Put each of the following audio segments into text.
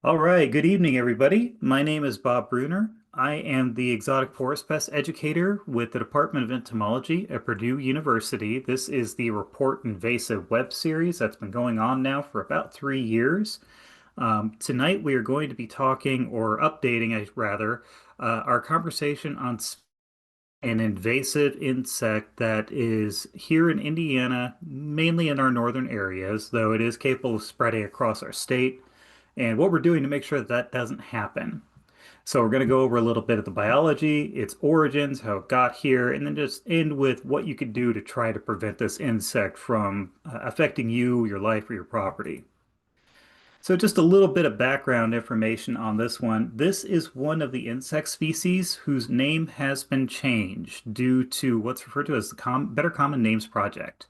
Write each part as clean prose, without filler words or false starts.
All right, good evening, everybody. My name is Bob Bruner. I am the exotic forest pest educator with the Department of Entomology at Purdue University. This is the Report Invasive web series that's been going on now for about 3 years. Tonight, we are going to be talking or updating, rather, our conversation on an invasive insect that is here in Indiana, mainly in our northern areas, though it is capable of spreading across our state, and what we're doing to make sure that that doesn't happen. So we're going to go over a little bit of the biology, its origins, how it got here, and then just end with what you could do to try to prevent this insect from affecting you, your life, or your property. So just a little bit of background information on this one. This is one of the insect species whose name has been changed due to what's referred to as the Better Common Names Project.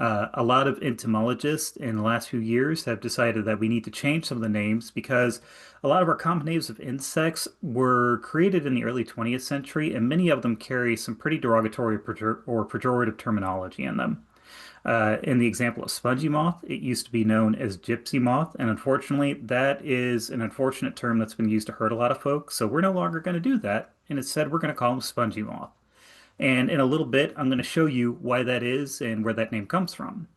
A lot of entomologists in the last few years have decided that we need to change some of the names because a lot of our common names of insects were created in the early 20th century, and many of them carry some pretty derogatory or pejorative terminology in them. In the example of spongy moth, it used to be known as gypsy moth, and unfortunately, that is an unfortunate term that's been used to hurt a lot of folks. So we're no longer going to do that, and instead, we're going to call them spongy moth. And in a little bit, I'm going to show you why that is and where that name comes from.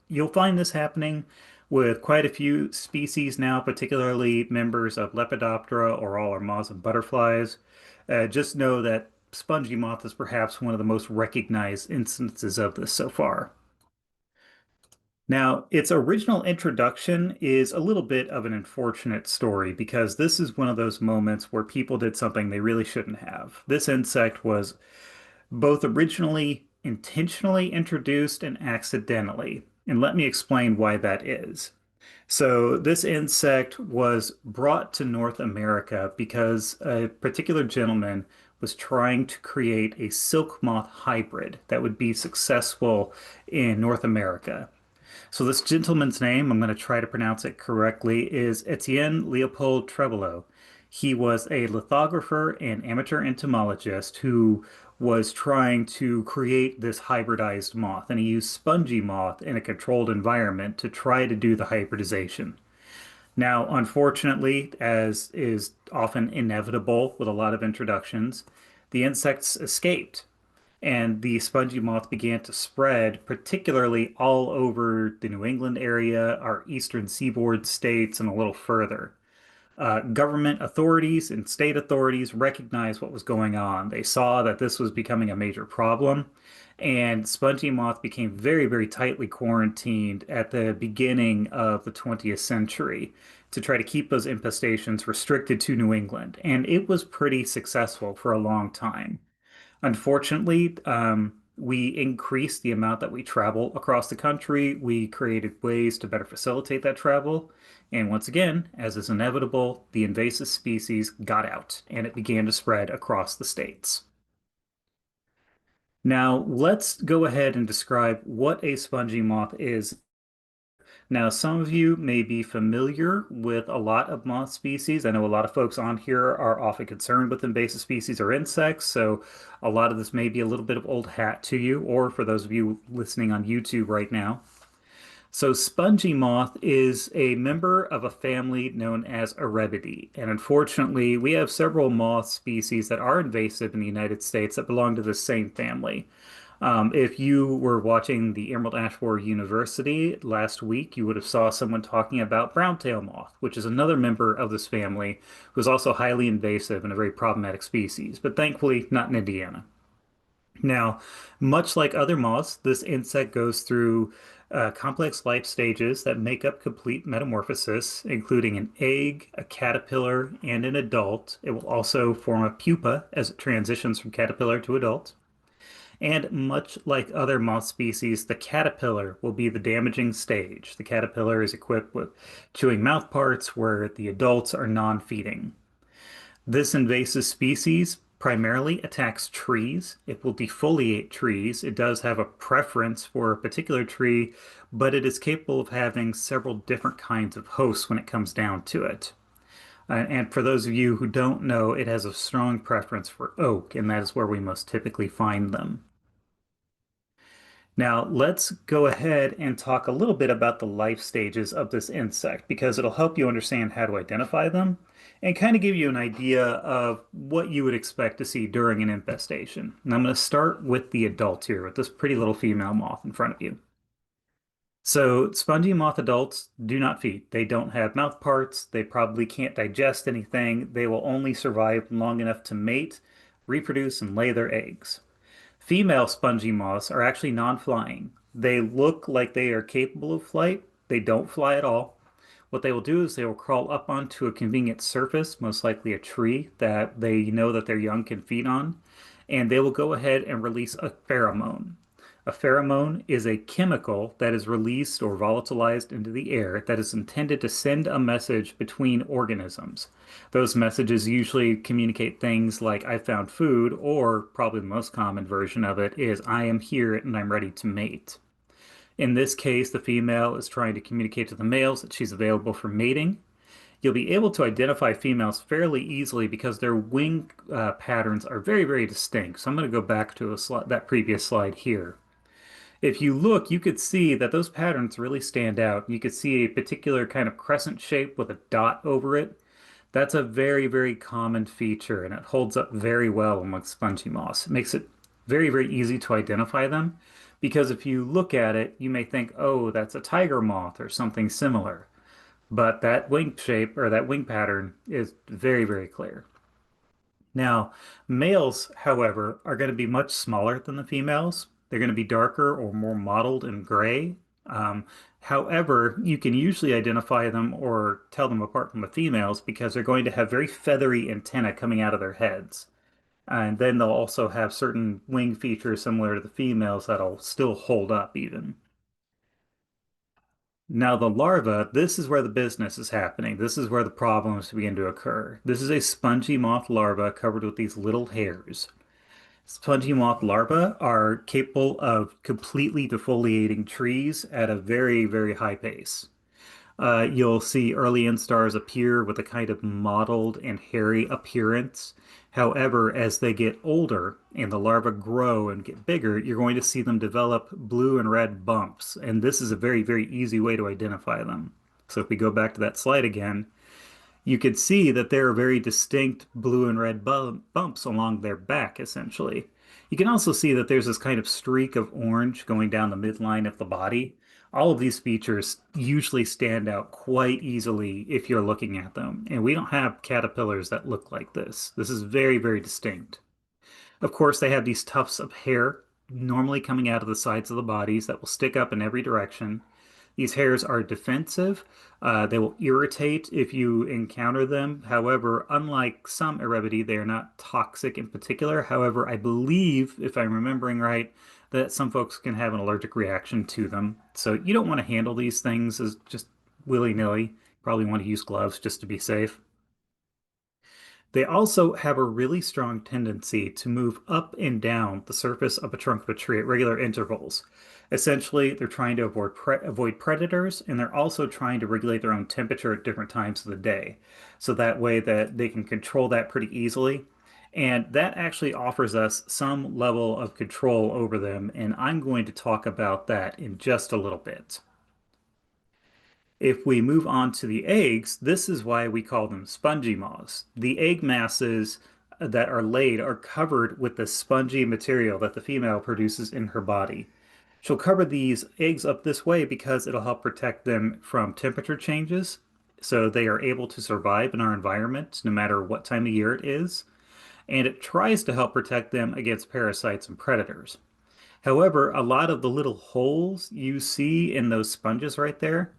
You'll find this happening with quite a few species now, particularly members of Lepidoptera or all our moths and butterflies. Just know that spongy moth is perhaps one of the most recognized instances of this so far. Now, its original introduction is a little bit of an unfortunate story because this is one of those moments where people did something they really shouldn't have. This insect was both originally intentionally introduced and accidentally. And let me explain why that is. So, this insect was brought to North America because a particular gentleman was trying to create a silk moth hybrid that would be successful in North America. So this gentleman's name, I'm going to try to pronounce it correctly, is Etienne Leopold Trebelot. He was a lithographer and amateur entomologist who was trying to create this hybridized moth, and he used spongy moth in a controlled environment to try to do the hybridization. Now, unfortunately, as is often inevitable with a lot of introductions, the insects escaped and the spongy moth began to spread, particularly all over the New England area, our eastern seaboard states, and a little further. Government authorities and state authorities recognized what was going on. They saw that this was becoming a major problem, and spongy moth became very, very tightly quarantined at the beginning of the 20th century to try to keep those infestations restricted to New England. And it was pretty successful for a long time. Unfortunately, we increased the amount that we travel across the country. We created ways to better facilitate that travel. And once again, as is inevitable, the invasive species got out and it began to spread across the states. Now, let's go ahead and describe what a spongy moth is. Now, some of you may be familiar with a lot of moth species. I know a lot of folks on here are often concerned with invasive species or insects, so a lot of this may be a little bit of old hat to you, or for those of you listening on YouTube right now. So, spongy moth is a member of a family known as Erebidae, and unfortunately, we have several moth species that are invasive in the United States that belong to the same family. If you were watching the Emerald Ash Borer University last week, you would have saw someone talking about brown-tail moth, which is another member of this family who is also highly invasive and a very problematic species, but thankfully not in Indiana. Now, much like other moths, this insect goes through complex life stages that make up complete metamorphosis, including an egg, a caterpillar, and an adult. It will also form a pupa as it transitions from caterpillar to adult. And much like other moth species, the caterpillar will be the damaging stage. The caterpillar is equipped with chewing mouth parts where the adults are non-feeding. This invasive species primarily attacks trees. It will defoliate trees. It does have a preference for a particular tree, but it is capable of having several different kinds of hosts when it comes down to it. And for those of you who don't know, it has a strong preference for oak, and that is where we most typically find them. Now, let's go ahead and talk a little bit about the life stages of this insect because it'll help you understand how to identify them and kind of give you an idea of what you would expect to see during an infestation. And I'm going to start with the adult here with this pretty little female moth in front of you. So, spongy moth adults do not feed. They don't have mouth parts. They probably can't digest anything. They will only survive long enough to mate, reproduce, and lay their eggs. Female spongy moths are actually non-flying. They look like they are capable of flight. They don't fly at all. What they will do is they will crawl up onto a convenient surface, most likely a tree that they know that their young can feed on, and they will go ahead and release a pheromone. A pheromone is a chemical that is released or volatilized into the air that is intended to send a message between organisms. Those messages usually communicate things like I found food, or probably the most common version of it is I am here and I'm ready to mate. In this case, the female is trying to communicate to the males that she's available for mating. You'll be able to identify females fairly easily because their wing patterns are very, very distinct. So I'm going to go back to that previous slide here. If you look, you could see that those patterns really stand out. You could see a particular kind of crescent shape with a dot over it. That's a very, very common feature, and it holds up very well amongst spongy moths. It makes it very, very easy to identify them because if you look at it, you may think, oh, that's a tiger moth or something similar. But that wing shape or that wing pattern is very, very clear. Now, males, however, are going to be much smaller than the females. They're going to be darker or more mottled and gray. Um, However, you can usually identify them or tell them apart from the females because they're going to have very feathery antennae coming out of their heads. And then they'll also have certain wing features similar to the females that'll still hold up even. Now, the larva, this is where the business is happening. This is where the problems begin to occur. This is a spongy moth larva covered with these little hairs. Spongy moth larvae are capable of completely defoliating trees at a very, very high pace. You'll see early instars appear with a kind of mottled and hairy appearance. However, as they get older and the larvae grow and get bigger, you're going to see them develop blue and red bumps. And this is a very, very easy way to identify them. So if we go back to that slide again, you could see that there are very distinct blue and red bumps along their back, essentially. You can also see that there's this kind of streak of orange going down the midline of the body. All of these features usually stand out quite easily if you're looking at them, and we don't have caterpillars that look like this. This is very, very distinct. Of course, they have these tufts of hair normally coming out of the sides of the bodies that will stick up in every direction. These hairs are defensive. They will irritate if you encounter them. However, unlike some Erebidi, they are not toxic in particular. However, I believe, if I'm remembering right, that some folks can have an allergic reaction to them. So you don't want to handle these things as just willy-nilly. Probably want to use gloves just to be safe. They also have a really strong tendency to move up and down the surface of a trunk of a tree at regular intervals. Essentially, they're trying to avoid predators, and they're also trying to regulate their own temperature at different times of the day. So that way that they can control that pretty easily. And that actually offers us some level of control over them, and I'm going to talk about that in just a little bit. If we move on to the eggs, this is why we call them spongy moths. The egg masses that are laid are covered with the spongy material that the female produces in her body. She'll cover these eggs up this way because it'll help protect them from temperature changes, so they are able to survive in our environment no matter what time of year it is. And it tries to help protect them against parasites and predators. However, a lot of the little holes you see in those sponges right there,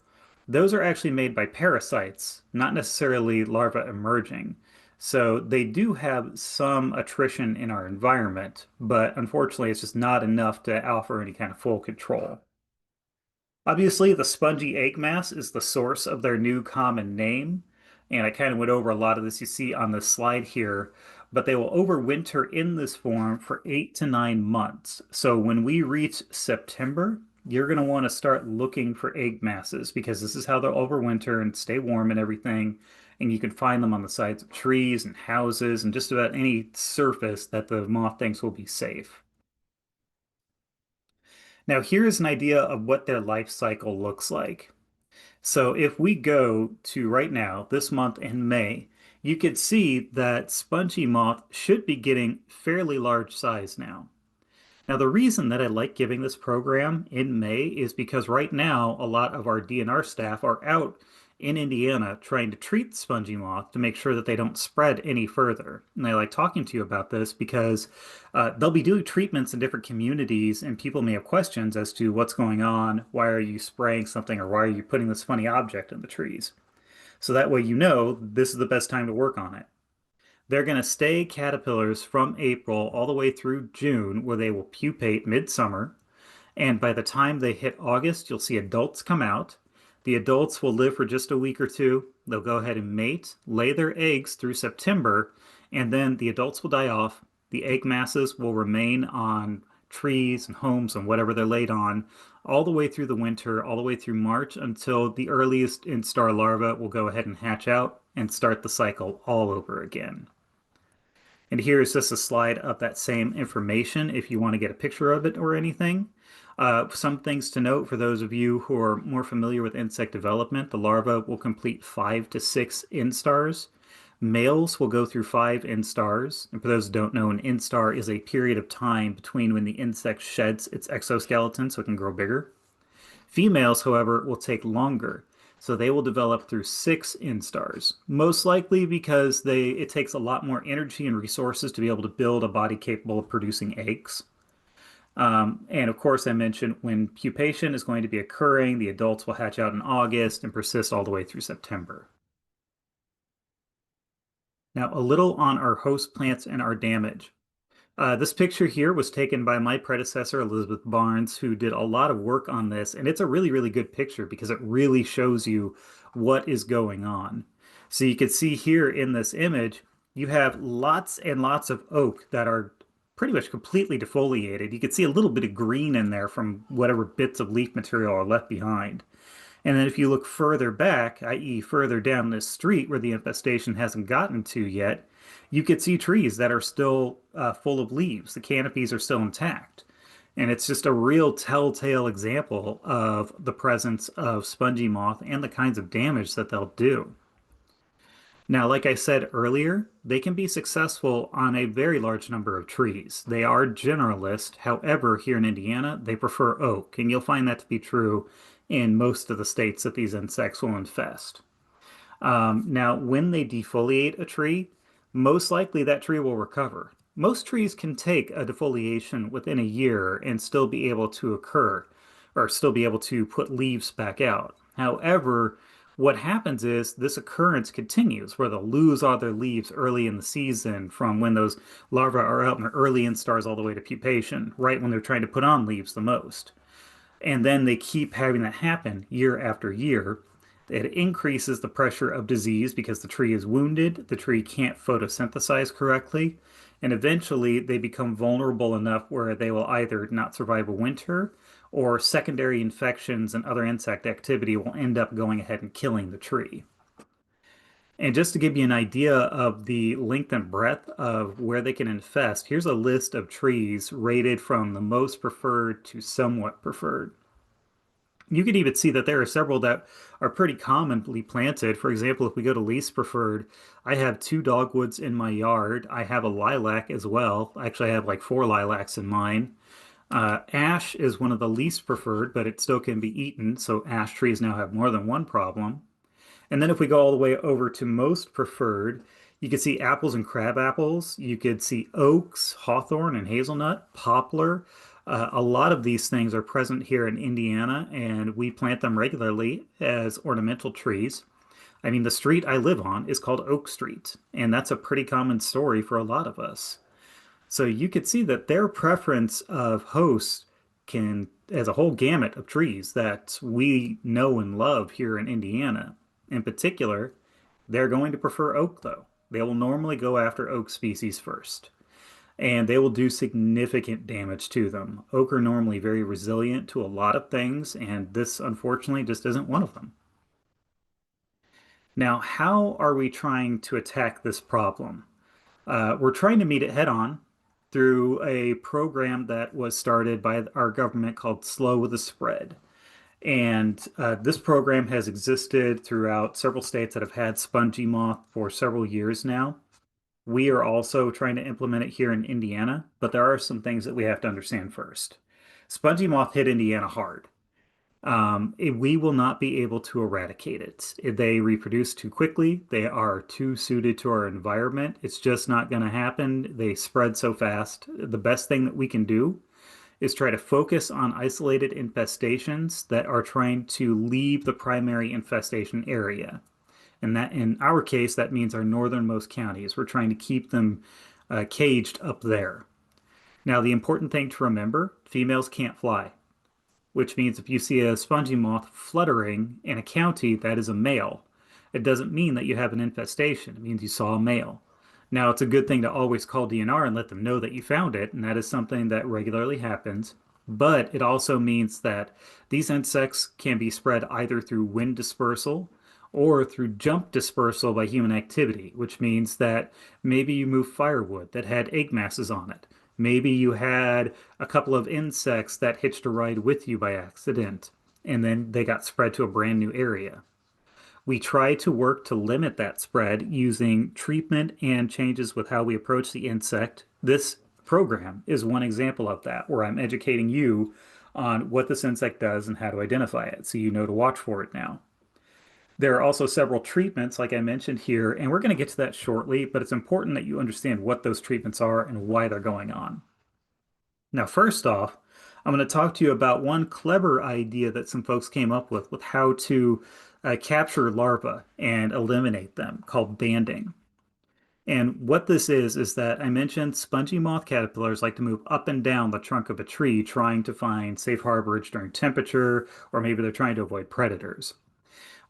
those are actually made by parasites, not necessarily larvae emerging. So they do have some attrition in our environment, but unfortunately, it's just not enough to offer any kind of full control. Obviously, the spongy egg mass is the source of their new common name, and I kind of went over a lot of this you see on the slide here, but they will overwinter in this form for 8 to 9 months. So when we reach September, you're going to want to start looking for egg masses because this is how they'll overwinter and stay warm and everything. And you can find them on the sides of trees and houses and just about any surface that the moth thinks will be safe. Now, here's an idea of what their life cycle looks like. So if we go to right now, this month in May, you could see that spongy moth should be getting fairly large size now. Now, the reason that I like giving this program in May is because right now, a lot of our DNR staff are out in Indiana trying to treat spongy moth to make sure that they don't spread any further. And I like talking to you about this because they'll be doing treatments in different communities, and people may have questions as to what's going on, why are you spraying something, or why are you putting this funny object in the trees. So that way you know this is the best time to work on it. They're going to stay caterpillars from April all the way through June, where they will pupate midsummer. And by the time they hit August, you'll see adults come out. The adults will live for just a week or two. They'll go ahead and mate, lay their eggs through September, and then the adults will die off. The egg masses will remain on trees and homes and whatever they're laid on all the way through the winter, all the way through March until the earliest instar larva will go ahead and hatch out and start the cycle all over again. And here is just a slide of that same information if you want to get a picture of it or anything. Some things to note for those of you who are more familiar with insect development, the larva will complete 5 to 6 instars. Males will go through 5 instars. And for those who don't know, an instar is a period of time between when the insect sheds its exoskeleton so it can grow bigger. Females, however, will take longer. So they will develop through 6 instars, most likely because it takes a lot more energy and resources to be able to build a body capable of producing eggs. And of course, I mentioned when pupation is going to be occurring, the adults will hatch out in August and persist all the way through September. Now, a little on our host plants and our damage. This picture here was taken by my predecessor, Elizabeth Barnes, who did a lot of work on this. And it's a really, really good picture because it really shows you what is going on. So you can see here in this image, you have lots and lots of oak that are pretty much completely defoliated. You can see a little bit of green in there from whatever bits of leaf material are left behind. And then if you look further back, i.e., further down this street where the infestation hasn't gotten to yet, you could see trees that are still full of leaves. The canopies are still intact. And it's just a real telltale example of the presence of spongy moth and the kinds of damage that they'll do. Now, like I said earlier, they can be successful on a very large number of trees. They are generalist. However, here in Indiana, they prefer oak, and you'll find that to be true in most of the states that these insects will infest. Now, when they defoliate a tree, most likely that tree will recover. Most trees can take a defoliation within a year and still be able to occur, or still be able to put leaves back out. However, what happens is this occurrence continues where they'll lose all their leaves early in the season from when those larvae are out in their early instars all the way to pupation, right when they're trying to put on leaves the most. And then they keep having that happen year after year. It increases the pressure of disease because the tree is wounded, the tree can't photosynthesize correctly, and eventually they become vulnerable enough where they will either not survive a winter or secondary infections and other insect activity will end up going ahead and killing the tree. And just to give you an idea of the length and breadth of where they can infest, here's a list of trees rated from the most preferred to somewhat preferred. You can even see that there are several that are pretty commonly planted. For example, if we go to least preferred, I have 2 dogwoods in my yard. I have a lilac as well. Actually, I have like 4 lilacs in mine. Ash is one of the least preferred, but it still can be eaten. So ash trees now have more than one problem. And then if we go all the way over to most preferred, you could see apples and crab apples. You could see oaks, hawthorn and hazelnut, poplar. A lot of these things are present here in Indiana, and we plant them regularly as ornamental trees. I mean, the street I live on is called Oak Street, and that's a pretty common story for a lot of us. So you could see that their preference of hosts can, as a whole gamut of trees that we know and love here in Indiana. In particular, they're going to prefer oak, though. They will normally go after oak species first, and they will do significant damage to them. Oak are normally very resilient to a lot of things, and this unfortunately just isn't one of them. Now, how are we trying to attack this problem? We're trying to meet it head on through a program that was started by our government called Slow the Spread. And this program has existed throughout several states that have had spongy moth for several years now. We are also trying to implement it here in Indiana, but there are some things that we have to understand first. Spongy moth hit Indiana hard. We will not be able to eradicate it. They reproduce too quickly. They are too suited to our environment. It's just not going to happen. They spread so fast. The best thing that we can do is try to focus on isolated infestations that are trying to leave the primary infestation area. And that, in our case, that means our northernmost counties. We're trying to keep them caged up there. Now, the important thing to remember, females can't fly, which means if you see a spongy moth fluttering in a county, that is a male. It doesn't mean that you have an infestation. It means you saw a male. Now, it's a good thing to always call DNR and let them know that you found it, and that is something that regularly happens. But it also means that these insects can be spread either through wind dispersal or through jump dispersal by human activity, which means that maybe you moved firewood that had egg masses on it. Maybe you had a couple of insects that hitched a ride with you by accident, and then they got spread to a brand new area. We try to work to limit that spread using treatment and changes with how we approach the insect. This program is one example of that, where I'm educating you on what this insect does and how to identify it, so you know to watch for it now. There are also several treatments, like I mentioned here, and we're going to get to that shortly, but it's important that you understand what those treatments are and why they're going on. Now, first off, I'm going to talk to you about one clever idea that some folks came up with how to capture larvae and eliminate them, called banding. And what this is that I mentioned spongy moth caterpillars like to move up and down the trunk of a tree trying to find safe harborage during temperature, or maybe they're trying to avoid predators.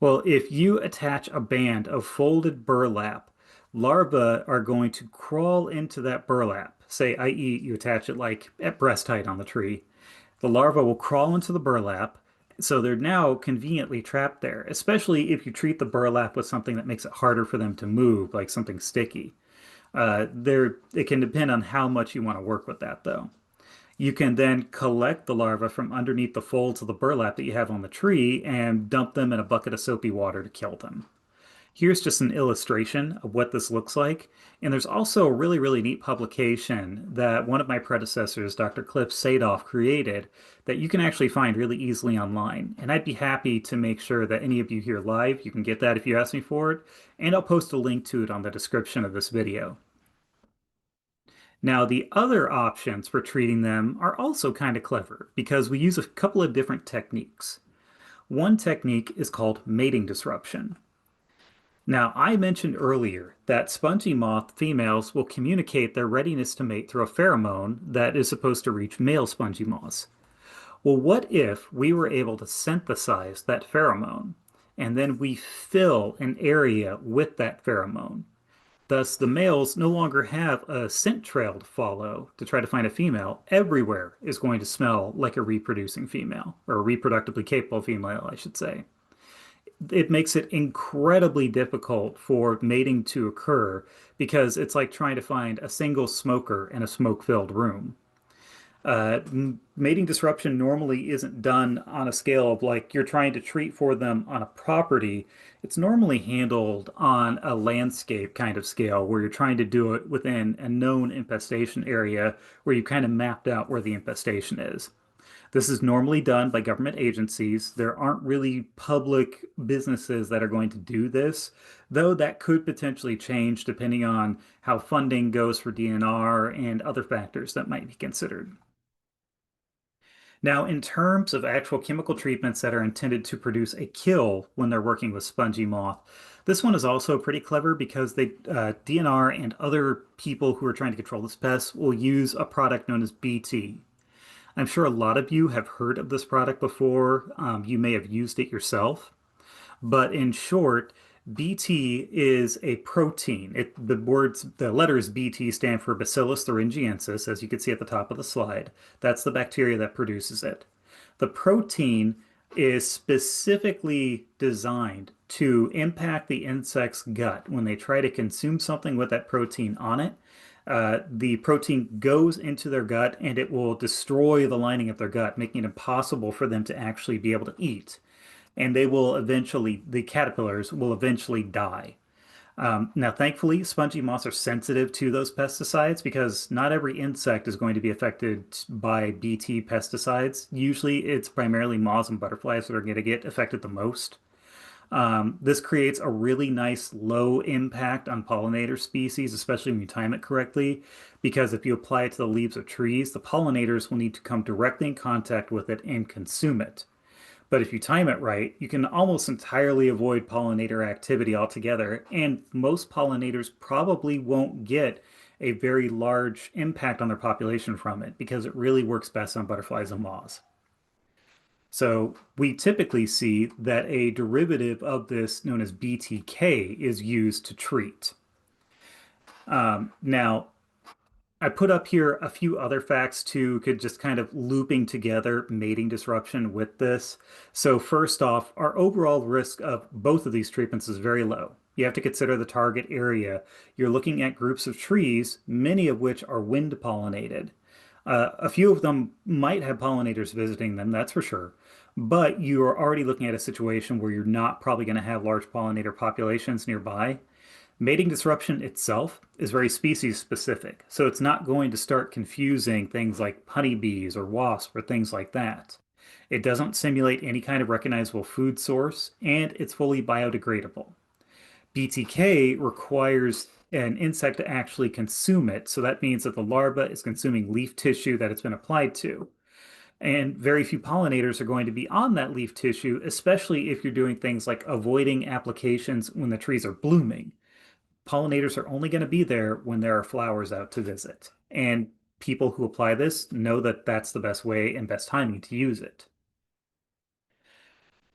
Well, if you attach a band of folded burlap, larvae are going to crawl into that burlap. Say, i.e., you attach it like at breast height on the tree. The larva will crawl into the burlap, so they're now conveniently trapped there, especially if you treat the burlap with something that makes it harder for them to move, like something sticky. It can depend on how much you want to work with that, though. You can then collect the larvae from underneath the folds of the burlap that you have on the tree and dump them in a bucket of soapy water to kill them. Here's just an illustration of what this looks like. And there's also a really, really neat publication that one of my predecessors, Dr. Cliff Sadoff, created that you can actually find really easily online. And I'd be happy to make sure that any of you here live, you can get that if you ask me for it. And I'll post a link to it on the description of this video. Now, the other options for treating them are also kind of clever because we use a couple of different techniques. One technique is called mating disruption. Now, I mentioned earlier that spongy moth females will communicate their readiness to mate through a pheromone that is supposed to reach male spongy moths. Well, what if we were able to synthesize that pheromone and then we fill an area with that pheromone? Thus, the males no longer have a scent trail to follow to try to find a female. Everywhere is going to smell like a reproducing female, or a reproductively capable female, I should say. It makes it incredibly difficult for mating to occur because it's like trying to find a single smoker in a smoke-filled room. Uh, Mating disruption normally isn't done on a scale of like you're trying to treat for them on a property. It's normally handled on a landscape kind of scale where you're trying to do it within a known infestation area where you kind of mapped out where the infestation is. This is normally done by government agencies. There aren't really public businesses that are going to do this, though that could potentially change depending on how funding goes for DNR and other factors that might be considered. Now, in terms of actual chemical treatments that are intended to produce a kill when they're working with spongy moth, this one is also pretty clever because DNR and other people who are trying to control this pest will use a product known as BT. I'm sure a lot of you have heard of this product before. You may have used it yourself. But in short, BT is a protein. The letters BT stand for Bacillus thuringiensis, as you can see at the top of the slide. That's the bacteria that produces it. The protein is specifically designed to impact the insect's gut when they try to consume something with that protein on it. The protein goes into their gut and it will destroy the lining of their gut, making it impossible for them to actually be able to eat. And they will eventually, the caterpillars will eventually die. Now, thankfully, spongy moths are sensitive to those pesticides because not every insect is going to be affected by Bt pesticides. Usually, it's primarily moths and butterflies that are going to get affected the most. This creates a really nice low impact on pollinator species, especially when you time it correctly, because if you apply it to the leaves of trees, the pollinators will need to come directly in contact with it and consume it. But if you time it right, you can almost entirely avoid pollinator activity altogether, and most pollinators probably won't get a very large impact on their population from it because it really works best on butterflies and moths. So we typically see that a derivative of this known as BTK is used to treat. Now, I put up here a few other facts too, could just kind of looping together mating disruption with this. So first off, our overall risk of both of these treatments is very low. You have to consider the target area. You're looking at groups of trees, many of which are wind pollinated. A few of them might have pollinators visiting them, that's for sure. But you are already looking at a situation where you're not probably going to have large pollinator populations nearby. Mating disruption itself is very species specific, so it's not going to start confusing things like honeybees or wasps or things like that. It doesn't simulate any kind of recognizable food source, and it's fully biodegradable. BTK requires an insect to actually consume it, so that means that the larva is consuming leaf tissue that it's been applied to. And very few pollinators are going to be on that leaf tissue, especially if you're doing things like avoiding applications when the trees are blooming. Pollinators are only going to be there when there are flowers out to visit. And people who apply this know that that's the best way and best timing to use it.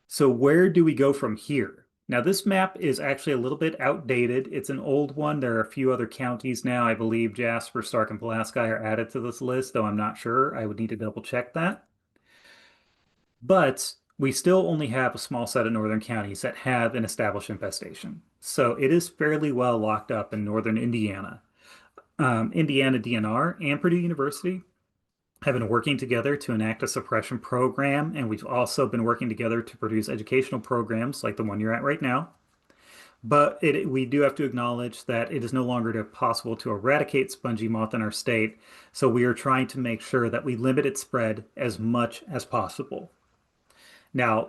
So where do we go from here? Now, this map is actually a little bit outdated. It's an old one. There are a few other counties now. I believe Jasper, Stark, and Pulaski are added to this list, though I'm not sure. I would need to double check that. But we still only have a small set of northern counties that have an established infestation. So it is fairly well locked up in northern Indiana. Indiana DNR and Purdue University have been working together to enact a suppression program, and we've also been working together to produce educational programs like the one you're at right now. But we do have to acknowledge that it is no longer possible to eradicate spongy moth in our state, so we are trying to make sure that we limit its spread as much as possible. Now,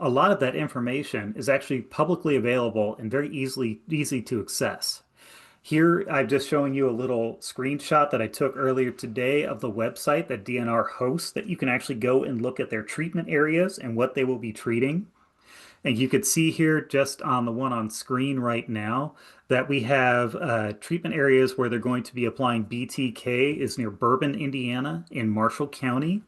a lot of that information is actually publicly available and very easy to access. Here, I'm just showing you a little screenshot that I took earlier today of the website that DNR hosts that you can actually go and look at their treatment areas and what they will be treating. And you could see here just on the one on screen right now that we have treatment areas where they're going to be applying BTK is near Bourbon, Indiana in Marshall County.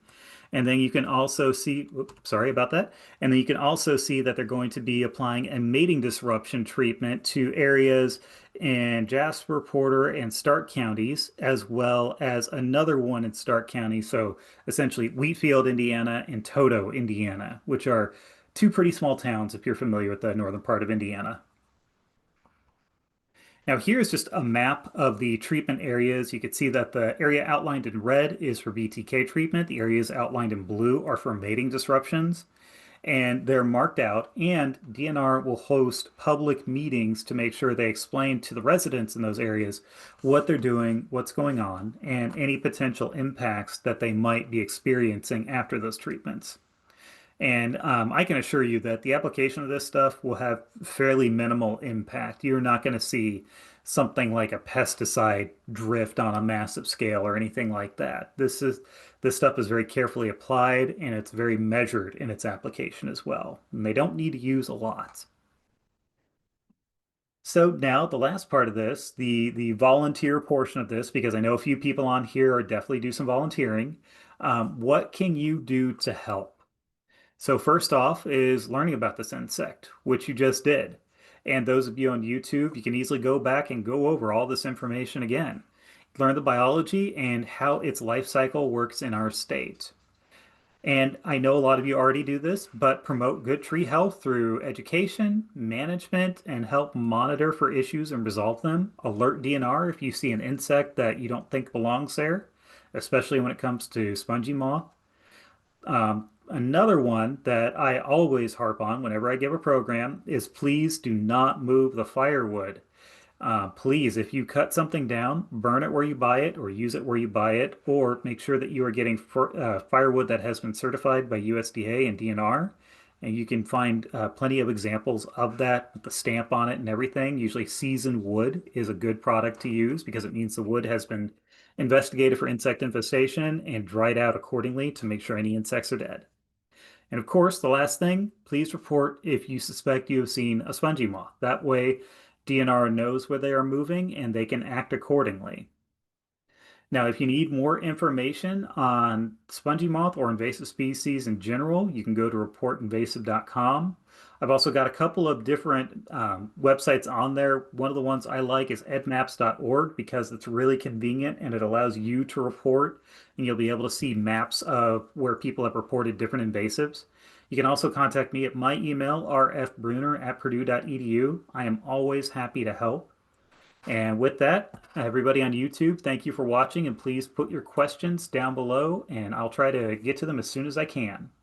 And then you can also see, sorry about that. And then you can also see that they're going to be applying a mating disruption treatment to areas in Jasper, Porter, and Stark counties, as well as another one in Stark County. So essentially Wheatfield, Indiana, and Toto, Indiana, which are two pretty small towns if you're familiar with the northern part of Indiana. Now here's just a map of the treatment areas. You can see that the area outlined in red is for BTK treatment. The areas outlined in blue are for mating disruptions. And they're marked out, and DNR will host public meetings to make sure they explain to the residents in those areas what they're doing, what's going on, and any potential impacts that they might be experiencing after those treatments. And I can assure you that the application of this stuff will have fairly minimal impact. You're not going to see something like a pesticide drift on a massive scale or anything like that. This stuff is very carefully applied and it's very measured in its application as well. And they don't need to use a lot. So now the last part of this, the volunteer portion of this, because I know a few people on here are definitely do some volunteering. What can you do to help? So first off is learning about this insect, which you just did. And those of you on YouTube, you can easily go back and go over all this information again. Learn the biology and how its life cycle works in our state. And I know a lot of you already do this, but promote good tree health through education, management, and help monitor for issues and resolve them. Alert DNR if you see an insect that you don't think belongs there, especially when it comes to spongy moth. Another one that I always harp on whenever I give a program is please do not move the firewood. Please, if you cut something down, burn it where you buy it or use it where you buy it, or make sure that you are getting firewood that has been certified by USDA and DNR. And you can find plenty of examples of that with the stamp on it and everything. Usually, seasoned wood is a good product to use because it means the wood has been investigated for insect infestation and dried out accordingly to make sure any insects are dead. And of course, the last thing, please report if you suspect you have seen a spongy moth. That way, DNR knows where they are moving and they can act accordingly. Now, if you need more information on spongy moth or invasive species in general, you can go to reportinvasive.com. I've also got a couple of different websites on there. One of the ones I like is edmaps.org because it's really convenient and it allows you to report, and you'll be able to see maps of where people have reported different invasives. You can also contact me at my email, rfbruner@purdue.edu. I am always happy to help. And with that, everybody on YouTube, thank you for watching, and please put your questions down below, and I'll try to get to them as soon as I can.